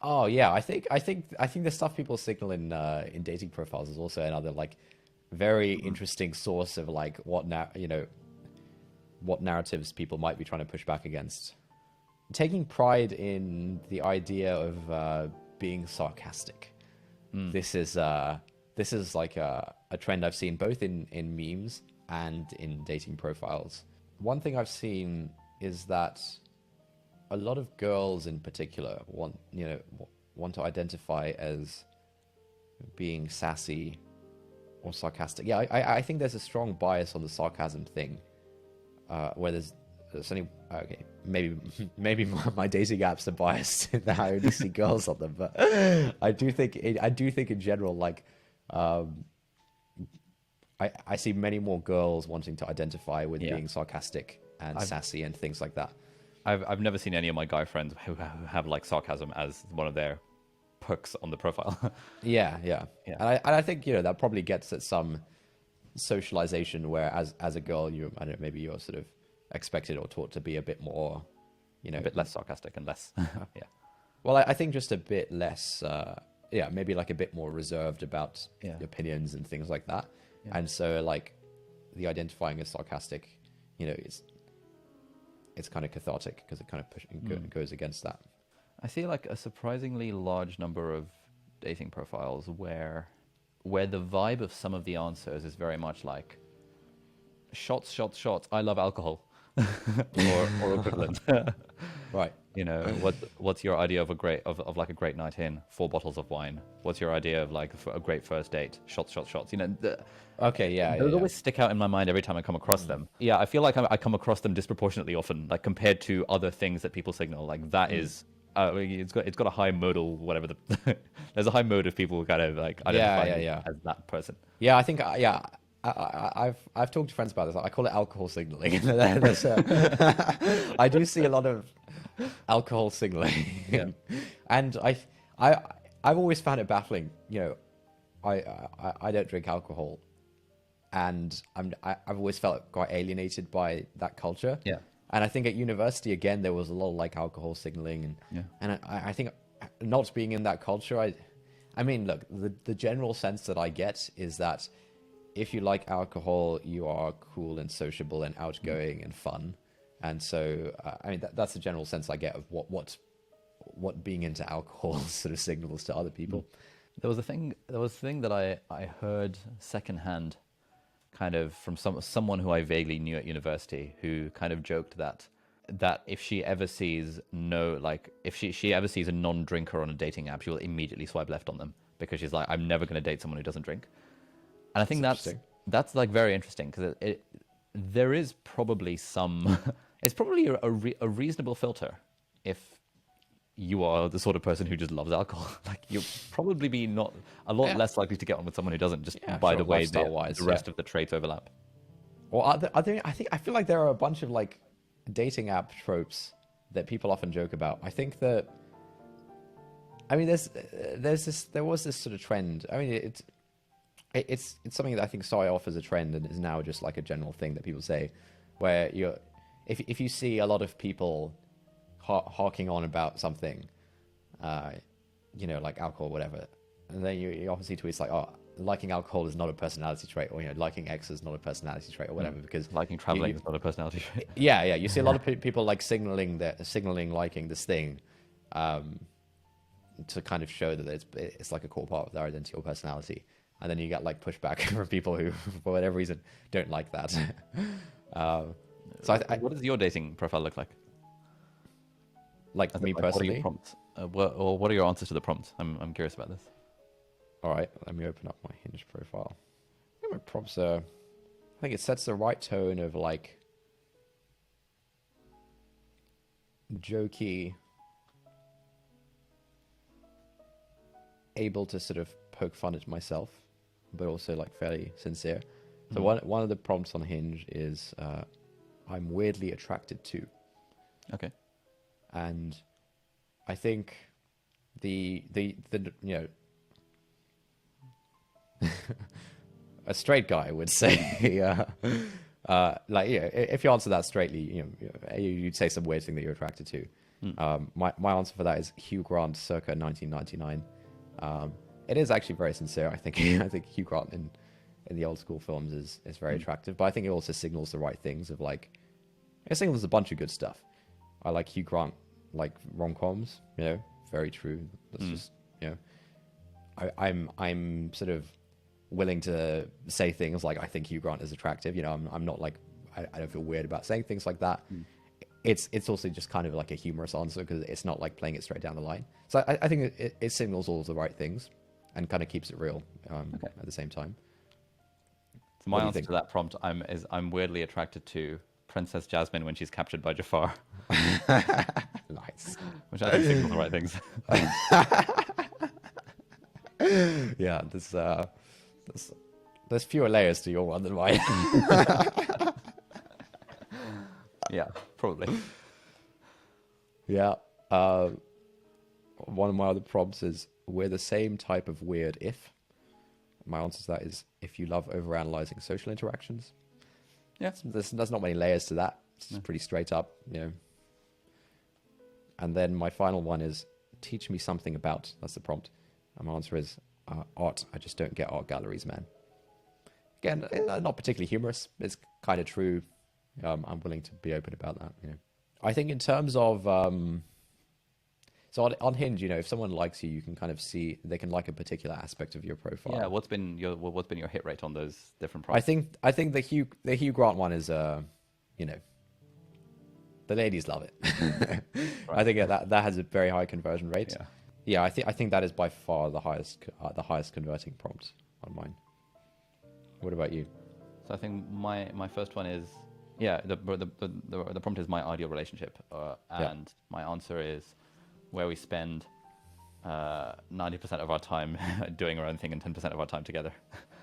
Oh yeah, I think the stuff people signal in dating profiles is also another like very interesting source of like what narratives people might be trying to push back against. Taking pride in the idea of being sarcastic. This is this is like a trend I've seen both in memes and in dating profiles. One thing I've seen is that a lot of girls in particular want to identify as being sassy or sarcastic. Yeah, I think there's a strong bias on the sarcasm thing, where there's only okay, maybe my dating apps are biased in that I only see girls on them, but I do think in general like I see many more girls wanting to identify with Yeah. being sarcastic and I've sassy and things like that. I've never seen any of my guy friends who have like sarcasm as one of their perks on the profile. Yeah, yeah. Yeah. And I think, that probably gets at some socialization where as a girl, I don't know, maybe you're sort of expected or taught to be a bit more, A bit less sarcastic and less. Yeah. well, I think just a bit less, yeah, maybe like a bit more reserved about Yeah. opinions and things like that. Yeah. And so like the identifying as sarcastic, it's kind of cathartic because it kind of goes against that. I see like a surprisingly large number of dating profiles where the vibe of some of the answers is very much like shots, shots, shots. I love alcohol, or equivalent. Right. What's your idea of of like a great night in? 4 bottles of wine. What's your idea of like a great first date? Shots, shots, shots. Okay, yeah, Those yeah. always stick out in my mind every time I come across them. Yeah, I feel like I come across them disproportionately often, like compared to other things that people signal. Like that is, it's got a high modal whatever there's a high mode of people kind of like identifying Yeah, yeah. as that person. Yeah, I think yeah, I've talked to friends about this. I call it alcohol signaling. I do see a lot of alcohol signaling, Yeah. and I've always found it baffling. I don't drink alcohol, and I've always felt quite alienated by that culture. Yeah. And I think at university again there was a lot of like alcohol signaling, and I think not being in that culture, I mean, look, the general sense that I get is that if you like alcohol, you are cool and sociable and outgoing and fun. And so, I mean, that's the general sense I get of what being into alcohol sort of signals to other people. There was a thing that I heard secondhand, kind of from someone who I vaguely knew at university, who kind of joked that if she ever sees if she ever sees a non-drinker on a dating app, she will immediately swipe left on them because she's like, I'm never going to date someone who doesn't drink. And I think that's like very interesting because there is probably some it's probably a reasonable filter if you are the sort of person who just loves alcohol. Like you'll probably be not a lot less likely to get on with someone who doesn't, just by sure, the way lifestyle-wise, the rest of the traits overlap. Well, I feel like there are a bunch of like dating app tropes that people often joke about. I think that, I mean, there was this sort of trend. I mean, it's something that I think started off as a trend and is now just like a general thing that people say, where if you see a lot of people harking on about something, like alcohol, or whatever, and then you obviously tweets like, oh, liking alcohol is not a personality trait, or liking X is not a personality trait, or whatever, because Liking traveling is not a personality trait. yeah, you see a lot of people like signaling liking this thing, to kind of show that it's like a core part of their identity or personality, and then you get like pushback from people who, for whatever reason, don't like that. So What does your dating profile look like? like me What are personally. your prompts? What are your answers to the prompts? I'm curious about this. All right, let me open up my Hinge profile. I think my prompts are, I think it sets the right tone of like jokey, able to sort of poke fun at myself, but also like fairly sincere. So one of the prompts on Hinge is I'm weirdly attracted to, Okay. and I think the a straight guy would say, if you answer that straightly, you'd say some weird thing that you're attracted to. My answer for that is Hugh Grant, circa 1999. It is actually very sincere. I think I think Hugh Grant in the old school films is very attractive, but I think it also signals the right things of like it signals a bunch of good stuff. I like Hugh Grant, like rom-coms, very true. That's just I'm sort of willing to say things like I think Hugh Grant is attractive. I'm not like I don't feel weird about saying things like that. It's also just kind of like a humorous answer because it's not like playing it straight down the line. So I think it signals all of the right things and kind of keeps it real at the same time. So my answer to that prompt I'm weirdly attracted to Princess Jasmine when she's captured by Jafar. Nice. Which I think signals the right things. Yeah, there's fewer layers to your one than mine. Yeah, probably. Yeah. One of my other prompts is we're the same type of weird if. My answer to that is if you love overanalyzing social interactions. Yeah. There's not many layers to that. It's just pretty straight up, And then my final one is teach me something about. That's the prompt. And my answer is art. I just don't get art galleries, man. Again, not particularly humorous. It's kind of true. I'm willing to be open about that. I think in terms of so on Hinge, if someone likes you, you can kind of see they can like a particular aspect of your profile. Yeah. What's been your hit rate on those different prompts? I think the Hugh Grant one is the ladies love it. Right. I think that has a very high conversion rate. Yeah. I think that is by far the highest converting prompt on mine. What about you? So I think my first one is the prompt is my ideal relationship, and my answer is where we spend 90% of our time doing our own thing and 10% of our time together.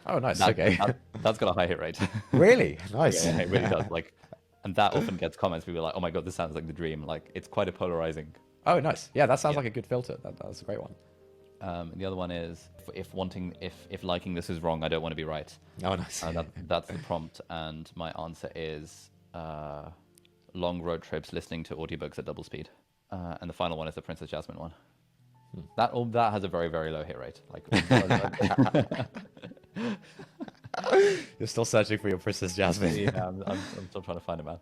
Oh, nice. Okay. That's got a high hit rate. Really? Nice. Yeah, it really does. And that often gets comments. People are like, "Oh my god, this sounds like the dream." Like, it's quite a polarizing. Oh, nice. Yeah, that sounds like a good filter. That's a great one. The other one is if liking this is wrong, I don't want to be right. Oh, nice. That's the prompt, and my answer is long road trips listening to audiobooks at double speed. And the final one is the Princess Jasmine one. That has a very, very low hit rate. You're still searching for your Princess Jasmine. Yeah, I'm still trying to find it, man.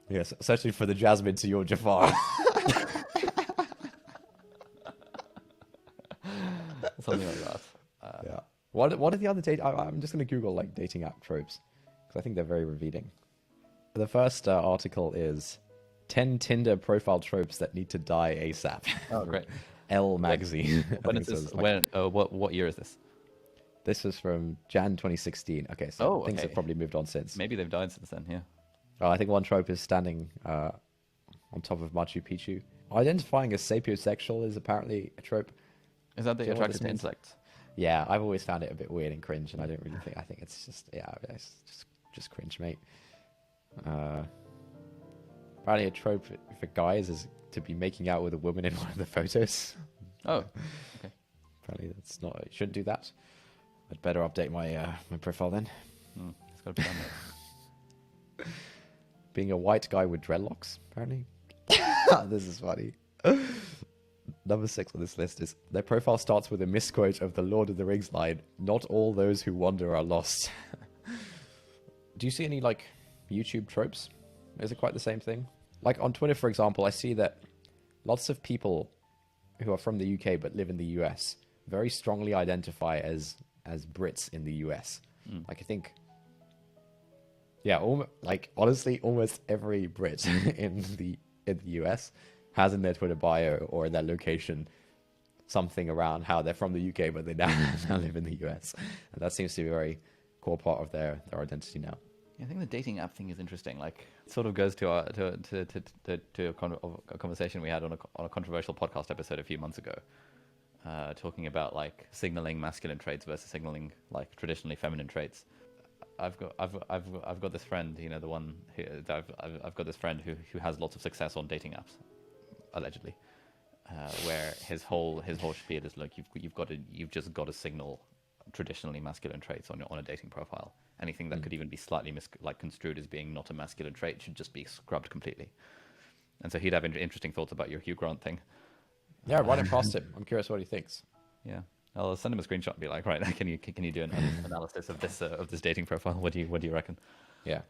Yes, searching for the Jasmine to your Jafar. Something like that. Yeah. What are the other I'm just going to Google dating app tropes because I think they're very revealing. The first article is 10 Tinder profile tropes that need to die ASAP. Oh, great. Elle magazine. When is this? What year is this? This is from Jan 2016. Okay, so things have probably moved on since. Maybe they've died since then, yeah. I think one trope is standing on top of Machu Picchu. Identifying as sapiosexual is apparently a trope. Is that the attracted to insects? Yeah, I've always found it a bit weird and cringe, and I think it's just it's just cringe, mate. Apparently a trope for guys is to be making out with a woman in one of the photos. Oh, okay. Apparently that's not. You shouldn't do that. I'd better update my my profile then. It's got to be done. Being a white guy with dreadlocks, apparently. This is funny. Number 6 on this list is their profile starts with a misquote of the Lord of the Rings line, "Not all those who wander are lost." Do you see any YouTube tropes? Is it quite the same thing? Like on Twitter, for example, I see that lots of people who are from the UK but live in the US very strongly identify as Brits in the US. I think, honestly, almost every Brit in the US has in their Twitter bio or in their location something around how they're from the UK but they now live in the US, and that seems to be a very core part of their identity now. I think the dating app thing is interesting. It sort of goes to a conversation we had on a controversial podcast episode a few months ago, talking about signaling masculine traits versus signaling traditionally feminine traits. I've got this friend, the one who I've got this friend who has lots of success on dating apps, allegedly, where his whole spiel is you've just got to signal traditionally masculine traits on a dating profile. Anything that could even be slightly construed as being not a masculine trait should just be scrubbed completely. And so he'd have interesting thoughts about your Hugh Grant thing. Yeah, run it past him. I'm curious what he thinks. Yeah, I'll send him a screenshot and be like, right, can you do an analysis of this dating profile? What do you reckon? Yeah.